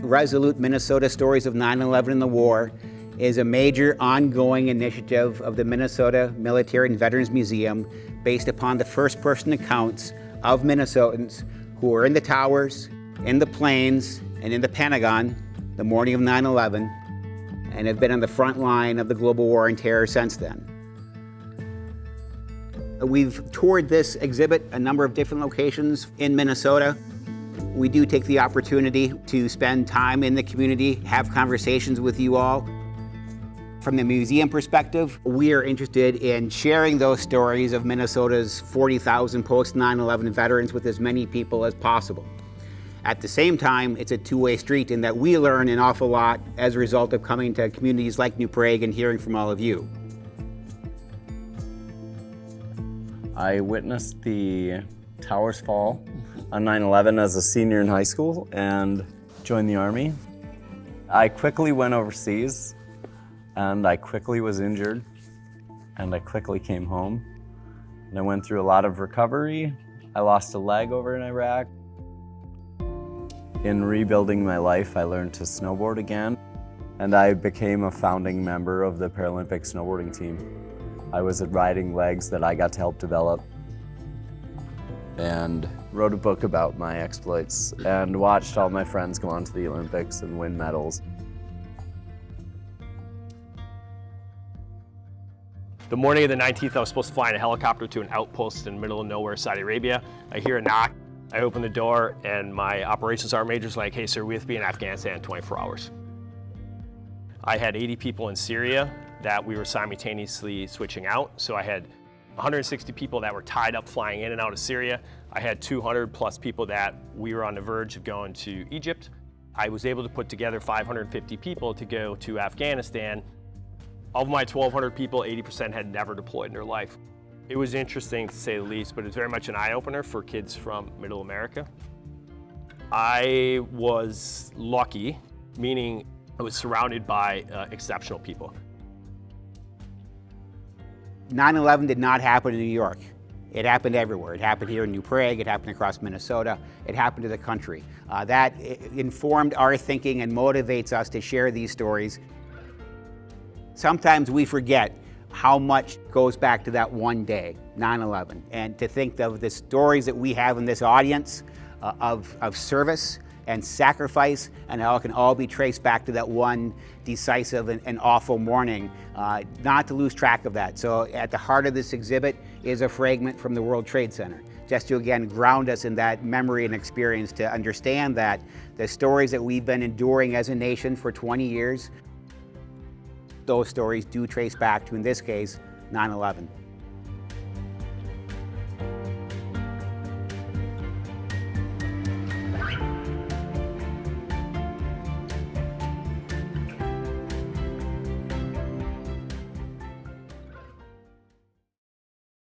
RESOLUTE Minnesota Stories of 9/11 and the War is a major ongoing initiative of the Minnesota Military and Veterans Museum based upon the first-person accounts of Minnesotans who were in the towers, in the planes, and in the Pentagon the morning of 9/11, and have been on the front line of the global war on terror since then. We've toured this exhibit a number of different locations in Minnesota. We do take the opportunity to spend time in the community, have conversations with you all. From the museum perspective, we are interested in sharing those stories of Minnesota's 40,000 post-9/11 veterans with as many people as possible. At the same time, it's a two-way street in that we learn an awful lot as a result of coming to communities like New Prague and hearing from all of you. I witnessed the towers fall on 9/11 as a senior in high school and joined the Army. I quickly went overseas and I quickly was injured and I quickly came home. And I went through a lot of recovery. I lost a leg over in Iraq. In rebuilding my life, I learned to snowboard again, and I became a founding member of the Paralympic snowboarding team. I was at Riding Legs that I got to help develop, and wrote a book about my exploits, and watched all my friends go on to the Olympics and win medals. The morning of the 19th, I was supposed to fly in a helicopter to an outpost in the middle of nowhere, Saudi Arabia. I hear a knock. I open the door and my operations sergeant major's like, "Hey sir, we have to be in Afghanistan in 24 hours. I had 80 people in Syria that we were simultaneously switching out. So I had 160 people that were tied up flying in and out of Syria. I had 200 plus people that we were on the verge of going to Egypt. I was able to put together 550 people to go to Afghanistan. Of my 1,200 people, 80% had never deployed in their life. It was interesting to say the least, but it's very much an eye-opener for kids from Middle America. I was lucky, meaning I was surrounded by exceptional people. 9/11 did not happen in New York. It happened everywhere. It happened here in New Prague, it happened across Minnesota, it happened to the country. That informed our thinking and motivates us to share these stories. Sometimes we forget how much goes back to that one day, 9/11, and to think of the stories that we have in this audience of service and sacrifice, and how it can all be traced back to that one decisive and awful morning, not to lose track of that. So at the heart of this exhibit is a fragment from the World Trade Center, just to again ground us in that memory and experience, to understand that the stories that we've been enduring as a nation for 20 years, those stories do trace back to, in this case, 9/11.